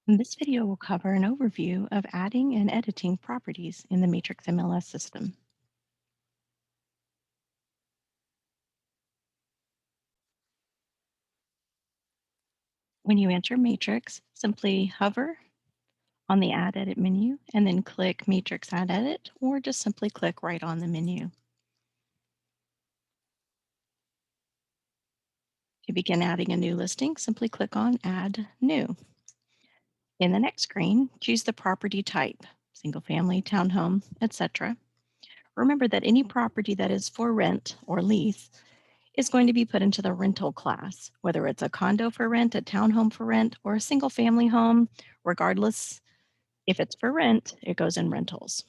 And this video will cover an overview of adding and editing properties in the Matrix MLS system. When you enter Matrix, simply hover on the Add Edit menu and then click Matrix Add Edit, or just simply click right on the menu. To begin adding a new listing, simply click on Add New. In the next screen, choose the property type, single family, townhome, etc. Remember that any property that is for rent or lease is going to be put into the rental class, whether it's a condo for rent, a townhome for rent, or a single family home. Regardless, if it's for rent, it goes in rentals.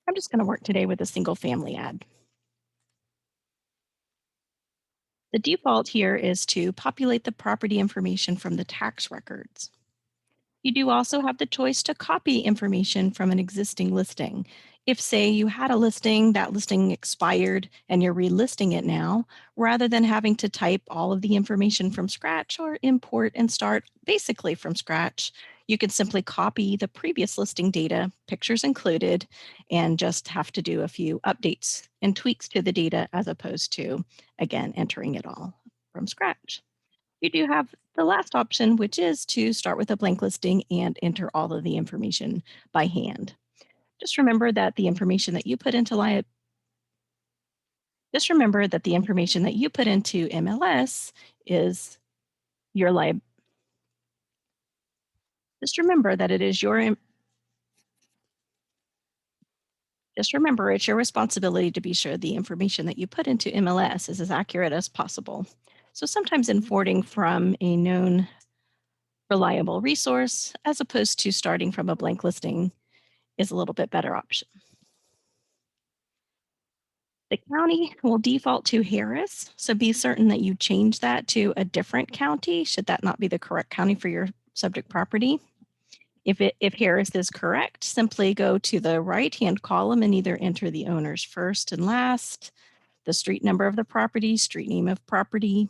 I'm just going to work today with a single family ad. The default here is to populate the property information from the tax records. You do also have the choice to copy information from an existing listing. If, say, you had a listing, that listing expired, and you're relisting it now, rather than having to type all of the information from scratch or import and start basically from scratch, you can simply copy the previous listing data, pictures included, and just have to do a few updates and tweaks to the data as opposed to, again, entering it all from scratch. You do have the last option, which is to start with a blank listing and enter all of the information by hand. Just remember that the information that you put into MLS is your liability. Just remember that it is your Just remember it's your responsibility to be sure the information that you put into MLS is as accurate as possible. So sometimes importing from a known reliable resource as opposed to starting from a blank listing is a little bit better option. The county will default to Harris, so be certain that you change that to a different county should that not be the correct county for your subject property. If Harris is correct, simply go to the right-hand column and either enter the owner's first and last, the street number of the property, street name of property.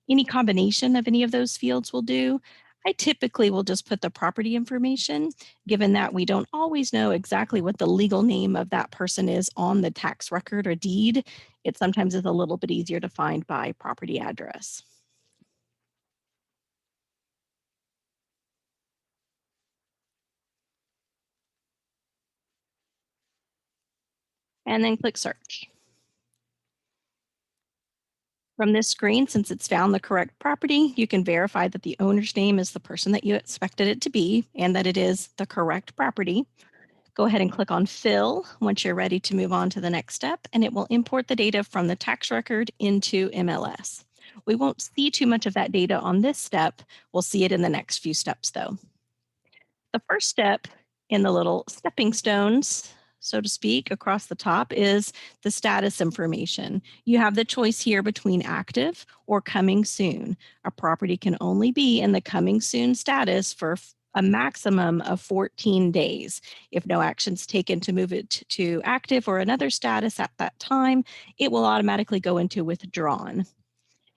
Any combination of any of those fields will do. I typically will just put the property information, given that we don't always know exactly what the legal name of that person is on the tax record or deed. It sometimes is a little bit easier to find by property address. And then click search. From this screen, since it's found the correct property, you can verify that the owner's name is the person that you expected it to be and that it is the correct property. Go ahead and click on Fill once you're ready to move on to the next step, and it will import the data from the tax record into MLS. We won't see too much of that data on this step. We'll see it in the next few steps, though. The first step in the little stepping stones, so to speak, across the top is the status information. You have the choice here between active or coming soon. A property can only be in the coming soon status for a maximum of 14 days. If no action's taken to move it to active or another status at that time, it will automatically go into withdrawn.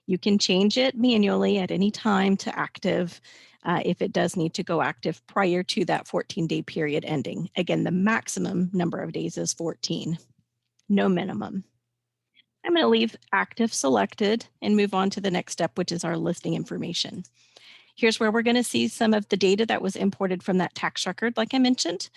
You can change it manually at any time to active if it does need to go active prior to that 14-day period ending. Again, the maximum number of days is 14, no minimum. I'm going to leave active selected and move on to the next step, which is our listing information. Here's where we're going to see some of the data that was imported from that tax record, like I mentioned.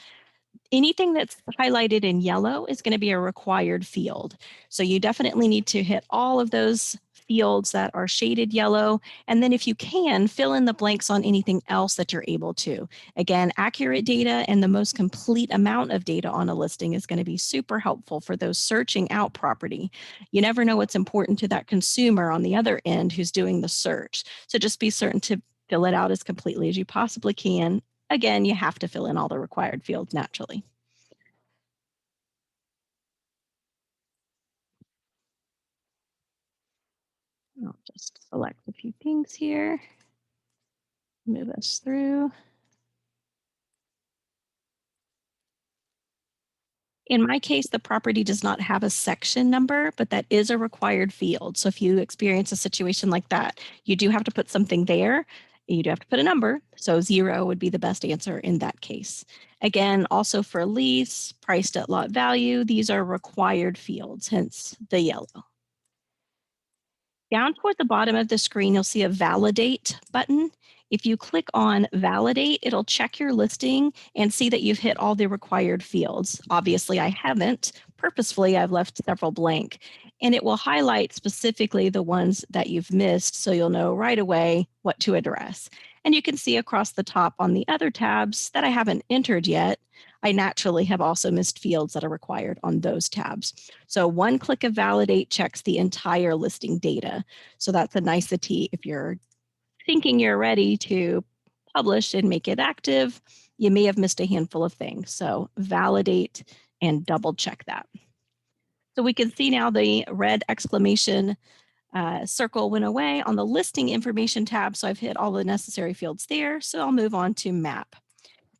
Anything that's highlighted in yellow is going to be a required field. So you definitely need to hit all of those fields that are shaded yellow. And then if you can, fill in the blanks on anything else that you're able to. Again, accurate data and the most complete amount of data on a listing is going to be super helpful for those searching out property. You never know what's important to that consumer on the other end who's doing the search. So just be certain to fill it out as completely as you possibly can. Again, you have to fill in all the required fields naturally. I'll just select a few things here, move us through. In my case, the property does not have a section number, but that is a required field. So if you experience a situation like that, you do have to put something there. You do have to put a number, so 0 would be the best answer in that case. Again, also for lease, priced at lot value, these are required fields, hence the yellow. Down toward the bottom of the screen, you'll see a validate button. If you click on validate, it'll check your listing and see that you've hit all the required fields. Obviously, I haven't. Purposefully, I've left several blank. And it will highlight specifically the ones that you've missed so you'll know right away what to address. And you can see across the top on the other tabs that I haven't entered yet. I naturally have also missed fields that are required on those tabs. So one click of validate checks the entire listing data. So that's a nicety if you're thinking you're ready to publish and make it active, you may have missed a handful of things. So validate and double check that. So we can see now the red exclamation circle went away on the listing information tab. So I've hit all the necessary fields there. So I'll move on to map.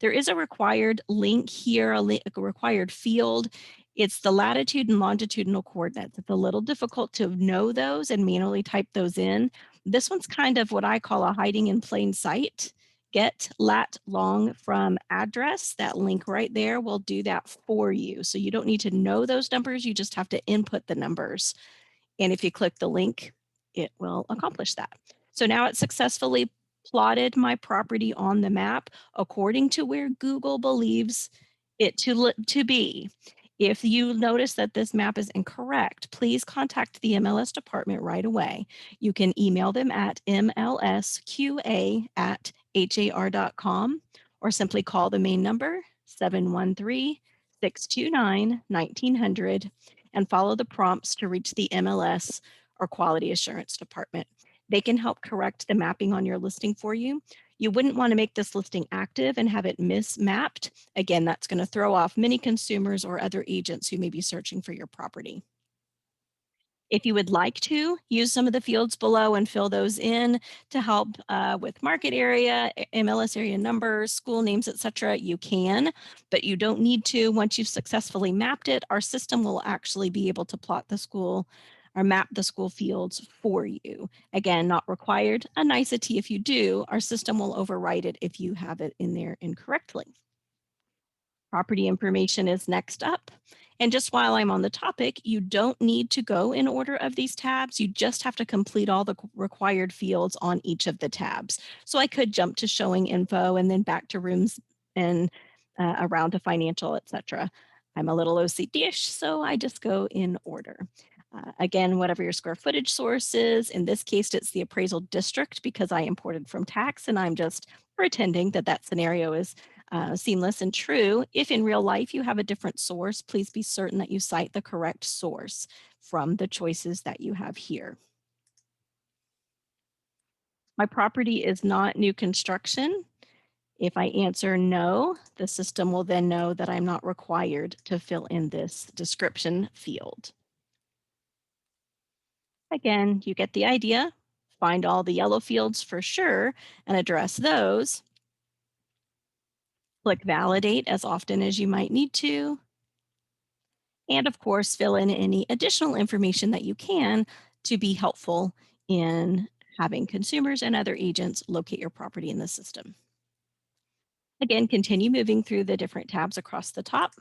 There is a required link here, a required field. It's the latitude and longitudinal coordinates. It's a little difficult to know those and manually type those in. This one's kind of what I call a hiding in plain sight. Get lat long from address. That link right there will do that for you. So you don't need to know those numbers. You just have to input the numbers. And if you click the link, it will accomplish that. So now it's successfully plotted my property on the map according to where Google believes it to be. If you notice that this map is incorrect, please contact the MLS department right away. You can email them at mlsqa@har.com or simply call the main number 713-629-1900 and follow the prompts to reach the MLS or quality assurance department. They can help correct the mapping on your listing for you. You wouldn't want to make this listing active and have it mismapped. Again, that's going to throw off many consumers or other agents who may be searching for your property. If you would like to, use some of the fields below and fill those in to help with market area, MLS area numbers, school names, etc. You can, but you don't need to. Once you've successfully mapped it, our system will actually be able to plot the school or map the school fields for you. Again, not required. A nicety if you do, our system will overwrite it if you have it in there incorrectly. Property information is next up. And just while I'm on the topic, you don't need to go in order of these tabs. You just have to complete all the required fields on each of the tabs. So I could jump to showing info and then back to rooms and around to financial, etc. I'm a little OCD-ish, so I just go in order. Again, whatever your square footage source is, in this case, it's the appraisal district because I imported from tax and I'm just pretending that that scenario is seamless and true. If in real life you have a different source, please be certain that you cite the correct source from the choices that you have here. My property is not new construction. If I answer no, the system will then know that I'm not required to fill in this description field. Again, you get the idea. Find all the yellow fields for sure and address those. Click validate as often as you might need to. And of course, fill in any additional information that you can to be helpful in having consumers and other agents locate your property in the system. Again, continue moving through the different tabs across the top.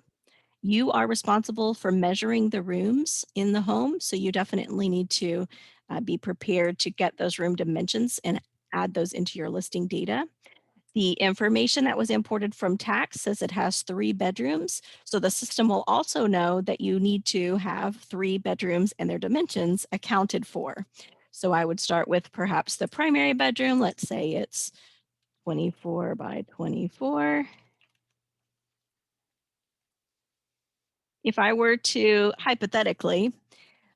You are responsible for measuring the rooms in the home, so you definitely need to be prepared to get those room dimensions and add those into your listing data. The information that was imported from tax says it has 3 bedrooms, so the system will also know that you need to have 3 bedrooms and their dimensions accounted for. So I would start with perhaps the primary bedroom. Let's say it's 24 by 24. If I were to hypothetically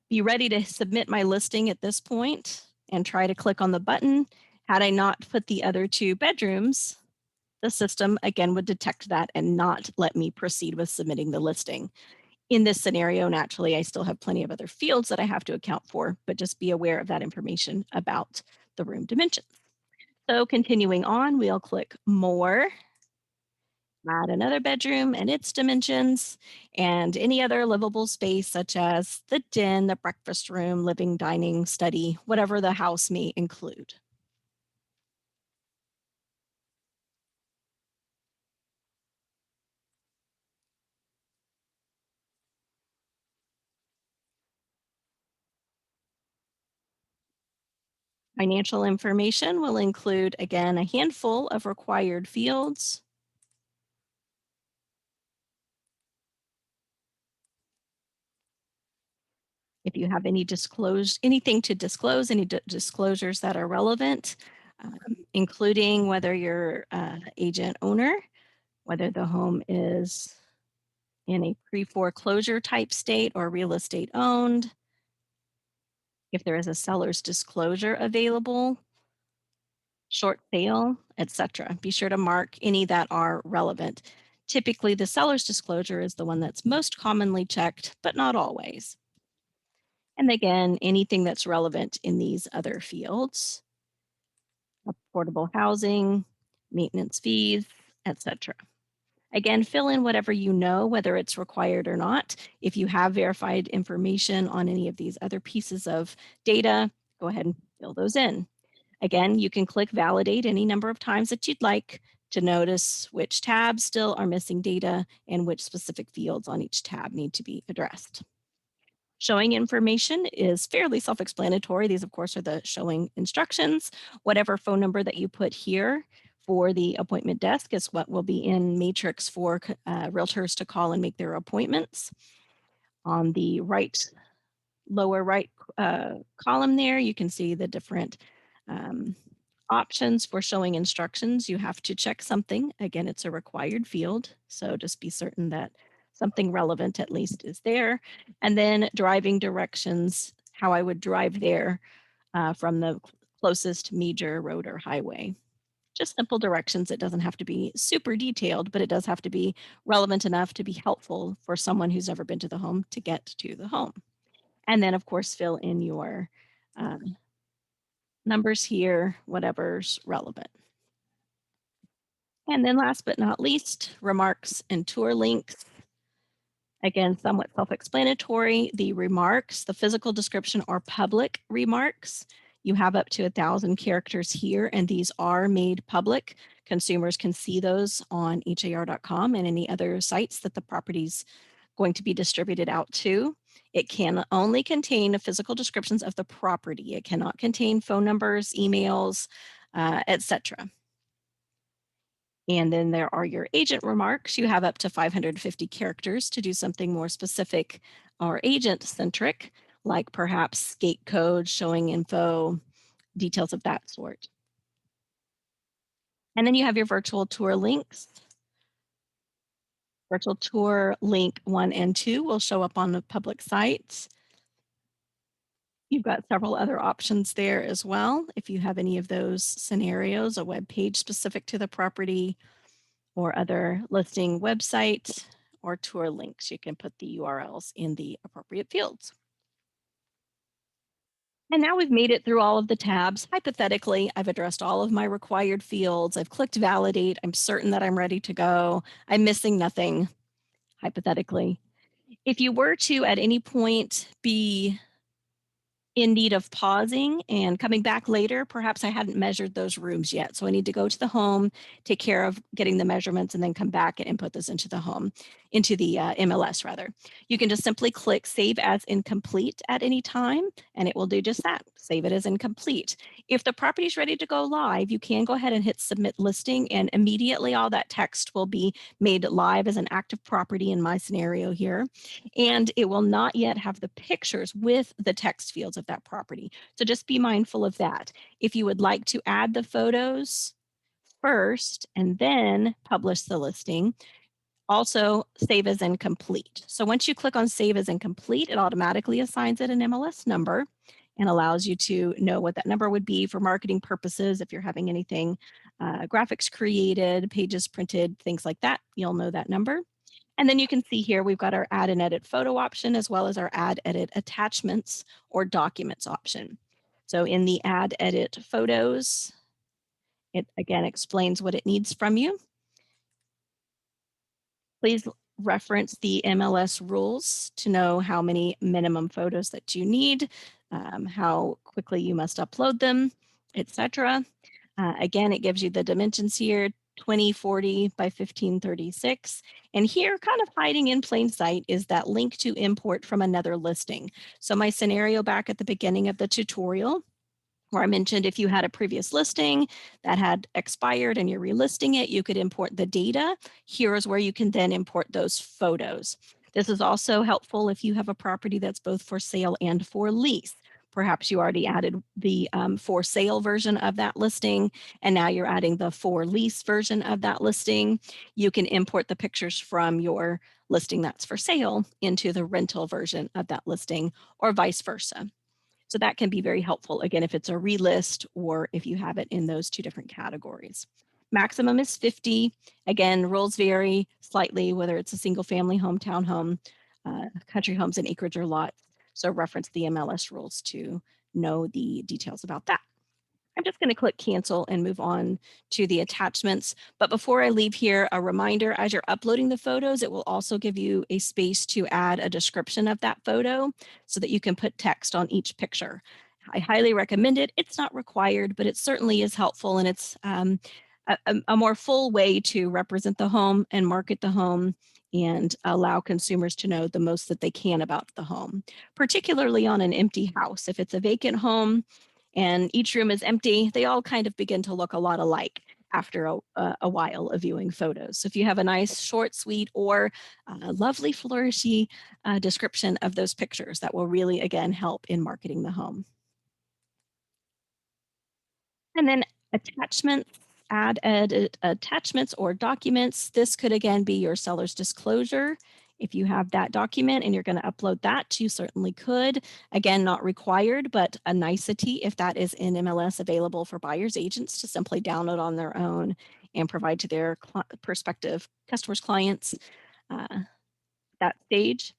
be ready to submit my listing at this point and try to click on the button, had I not put the other 2 bedrooms, the system again would detect that and not let me proceed with submitting the listing. In this scenario, naturally, I still have plenty of other fields that I have to account for, but just be aware of that information about the room dimensions. So continuing on, we'll click More, add another bedroom and its dimensions, and any other livable space such as the den, the breakfast room, living, dining, study, whatever the house may include. Financial information will include, again, a handful of required fields. If you have anything to disclose, any disclosures that are relevant, including whether you're agent owner, whether the home is in a pre-foreclosure type state or real estate owned, if there is a seller's disclosure available, short sale, etc. Be sure to mark any that are relevant. Typically, the seller's disclosure is the one that's most commonly checked, but not always. And again, anything that's relevant in these other fields, affordable housing, maintenance fees, etc. Again, fill in whatever you know, whether it's required or not. If you have verified information on any of these other pieces of data, go ahead and fill those in. Again, you can click validate any number of times that you'd like to notice which tabs still are missing data and which specific fields on each tab need to be addressed. Showing information is fairly self-explanatory. These, of course, are the showing instructions. Whatever phone number that you put here for the appointment desk is what will be in Matrix for realtors to call and make their appointments. On the lower right column there, you can see the different options for showing instructions. You have to check something. Again, it's a required field, so just be certain that something relevant at least is there. And then driving directions, how I would drive there from the closest major road or highway. Just simple directions. It doesn't have to be super detailed, but it does have to be relevant enough to be helpful for someone who's never been to the home to get to the home. And then, of course, fill in your numbers here, whatever's relevant. And then last but not least, remarks and tour links. Again, somewhat self-explanatory. The remarks, the physical description are public remarks. You have up to 1,000 characters here, and these are made public. Consumers can see those on har.com and any other sites that the property's going to be distributed out to. It can only contain physical descriptions of the property. It cannot contain phone numbers, emails, etc. And then there are your agent remarks. You have up to 550 characters to do something more specific or agent centric, like perhaps gate code, showing info, details of that sort. And then you have your virtual tour links. Virtual tour link 1 and 2 will show up on the public sites. You've got several other options there as well. If you have any of those scenarios, a web page specific to the property or other listing website or tour links, you can put the URLs in the appropriate fields. And now we've made it through all of the tabs. Hypothetically, I've addressed all of my required fields. I've clicked validate. I'm certain that I'm ready to go. I'm missing nothing, hypothetically. If you were to at any point be in need of pausing and coming back later, perhaps I hadn't measured those rooms yet. So I need to go to the home, take care of getting the measurements, and then come back and input this into the home, into the MLS rather. You can just simply click Save as Incomplete at any time, and it will do just that, save it as incomplete. If the property is ready to go live, you can go ahead and hit Submit Listing, and immediately all that text will be made live as an active property in my scenario here. And it will not yet have the pictures with the text fields of that property. So just be mindful of that. If you would like to add the photos first and then publish the listing, also save as incomplete. So once you click on Save as Incomplete, it automatically assigns it an MLS number and allows you to know what that number would be for marketing purposes. If you're having anything, graphics created, pages printed, things like that, you'll know that number. And then you can see here, we've got our add and edit photo option, as well as our add edit attachments or documents option. So in the add edit photos, it again explains what it needs from you. Please reference the MLS rules to know how many minimum photos that you need, how quickly you must upload them, etc. Again, it gives you the dimensions here, 2040 by 1536. And here, kind of hiding in plain sight, is that link to import from another listing. So my scenario back at the beginning of the tutorial, Where I mentioned if you had a previous listing that had expired and you're relisting it, you could import the data. Here is where you can then import those photos. This is also helpful if you have a property that's both for sale and for lease. Perhaps you already added the for sale version of that listing, and now you're adding the for lease version of that listing. You can import the pictures from your listing that's for sale into the rental version of that listing, or vice versa. So that can be very helpful, again, if it's a relist or if you have it in those two different categories. Maximum is 50. Again, rules vary slightly, whether it's a single family home, townhome, country homes, and acreage or lots. So reference the MLS rules to know the details about that. I'm just going to click cancel and move on to the attachments. But before I leave here, a reminder, as you're uploading the photos, it will also give you a space to add a description of that photo so that you can put text on each picture. I highly recommend it. It's not required, but it certainly is helpful, and it's a more full way to represent the home and market the home and allow consumers to know the most that they can about the home, particularly on an empty house. If it's a vacant home and each room is empty, they all kind of begin to look a lot alike after a while of viewing photos. So if you have a nice, short, sweet, or lovely, flourishy description of those pictures, that will really, again, help in marketing the home. And then attachments, add edit attachments or documents. This could, again, be your seller's disclosure. If you have that document and you're going to upload that, you certainly could. Again, not required, but a nicety if that is in MLS available for buyers agents to simply download on their own and provide to their prospective customers, clients, that stage.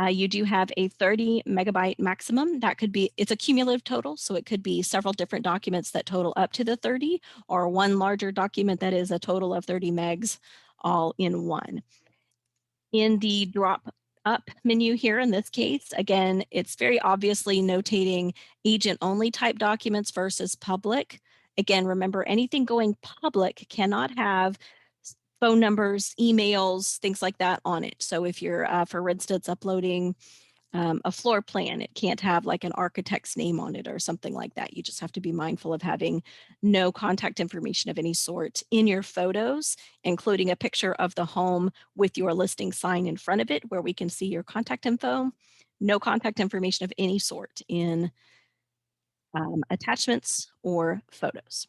You do have a 30 megabyte maximum. That could be, it's a cumulative total, so it could be several different documents that total up to the 30, or one larger document that is a total of 30 megs all in one. In the drop up menu here in this case, again, it's very obviously notating agent only type documents versus public. Again, remember, anything going public cannot have phone numbers, emails, things like that on it. So if you're, for instance, uploading a floor plan, it can't have like an architect's name on it or something like that. You just have to be mindful of having no contact information of any sort in your photos, including a picture of the home with your listing sign in front of it where we can see your contact info. No contact information of any sort in attachments or photos.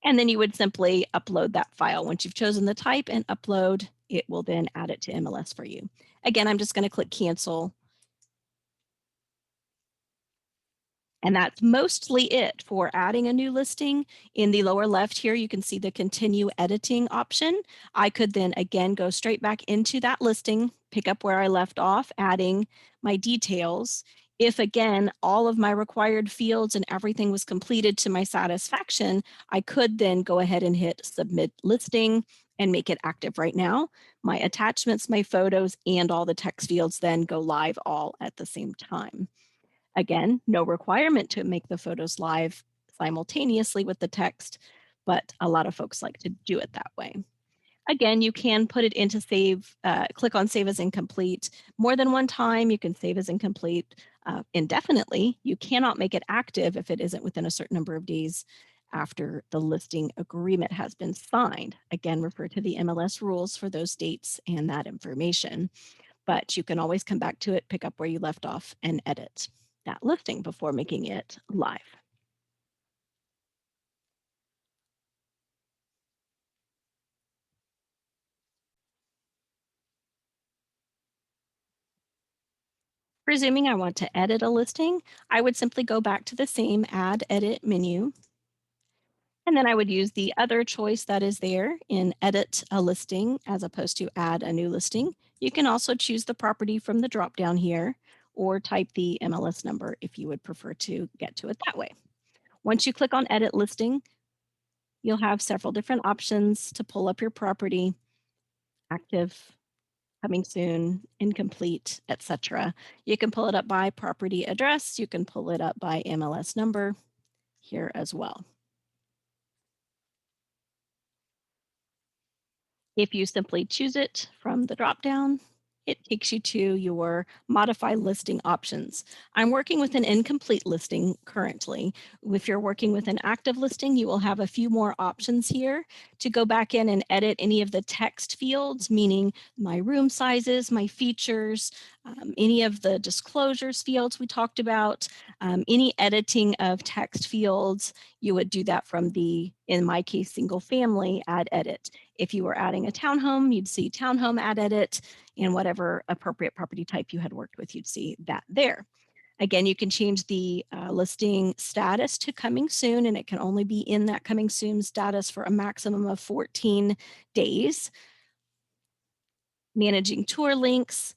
And then you would simply upload that file. Once you've chosen the type and upload, it will then add it to MLS for you. Again, I'm just going to click cancel. And that's mostly it for adding a new listing. In the lower left here, you can see the continue editing option. I could then again go straight back into that listing, pick up where I left off, adding my details. If again, all of my required fields and everything was completed to my satisfaction, I could then go ahead and hit submit listing and make it active right now. My attachments, my photos, and all the text fields then go live all at the same time. Again, no requirement to make the photos live simultaneously with the text, but a lot of folks like to do it that way. Again, you can put it into save, click on save as incomplete more than one time. You can save as incomplete indefinitely. You cannot make it active if it isn't within a certain number of days after the listing agreement has been signed. Again, refer to the MLS rules for those dates and that information. But you can always come back to it, pick up where you left off, and edit that listing before making it live. Presuming I want to edit a listing, I would simply go back to the same Add Edit menu, and then I would use the other choice that is there in Edit a Listing as opposed to Add a New Listing. You can also choose the property from the drop-down here, or type the MLS number if you would prefer to get to it that way. Once you click on Edit Listing, you'll have several different options to pull up your property: active, coming soon, incomplete, etc. You can pull it up by property address. You can pull it up by MLS number here as well. If you simply choose it from the dropdown, it takes you to your modify listing options. I'm working with an incomplete listing currently. If you're working with an active listing, you will have a few more options here to go back in and edit any of the text fields, meaning my room sizes, my features, any of the disclosures fields we talked about, any editing of text fields. You would do that from the, in my case, single family add edit. If you were adding a townhome, you'd see townhome add edit, and whatever appropriate property type you had worked with, you'd see that there. Again, you can change the listing status to coming soon, and it can only be in that coming soon status for a maximum of 14 days. Managing tour links,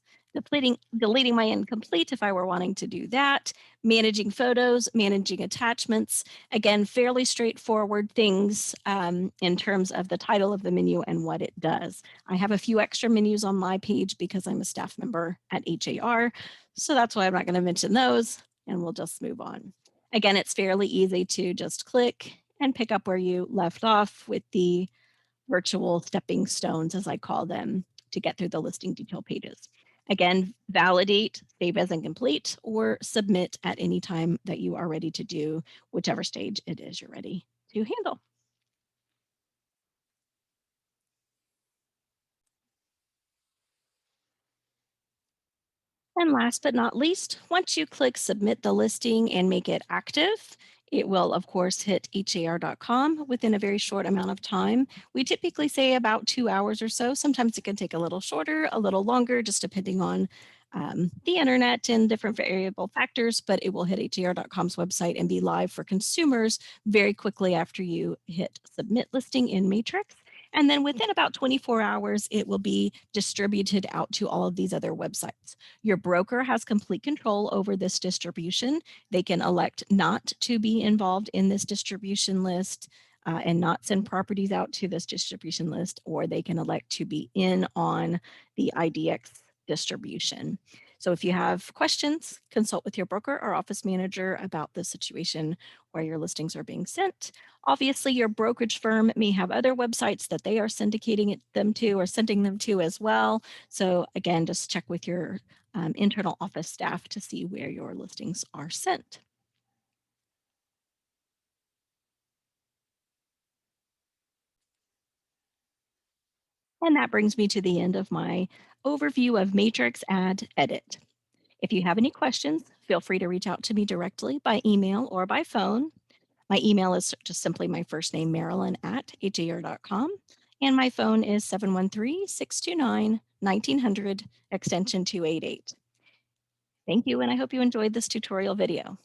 deleting my incomplete if I were wanting to do that, managing photos, managing attachments. Again, fairly straightforward things in terms of the title of the menu and what it does. I have a few extra menus on my page because I'm a staff member at HAR, so that's why I'm not going to mention those, and we'll just move on. Again, it's fairly easy to just click and pick up where you left off with the virtual stepping stones, as I call them, to get through the listing detail pages. Again, validate, save as incomplete, or submit at any time that you are ready to do whichever stage it is you're ready to handle. And last but not least, once you click submit the listing and make it active, it will of course hit har.com within a very short amount of time. We typically say about 2 hours or so. Sometimes it can take a little shorter, a little longer, just depending on the internet and different variable factors, but it will hit har.com's website and be live for consumers very quickly after you hit submit listing in Matrix. And then within about 24 hours, it will be distributed out to all of these other websites. Your broker has complete control over this distribution. They can elect not to be involved in this distribution list and not send properties out to this distribution list, or they can elect to be in on the IDX distribution. So if you have questions, consult with your broker or office manager about the situation where your listings are being sent. Obviously, your brokerage firm may have other websites that they are syndicating them to or sending them to as well. So again, just check with your internal office staff to see where your listings are sent. And that brings me to the end of my overview of Matrix Add Edit. If you have any questions, feel free to reach out to me directly by email or by phone. My email is just simply my first name, Marilyn at har.com. And my phone is 713-629-1900, extension 288. Thank you, and I hope you enjoyed this tutorial video.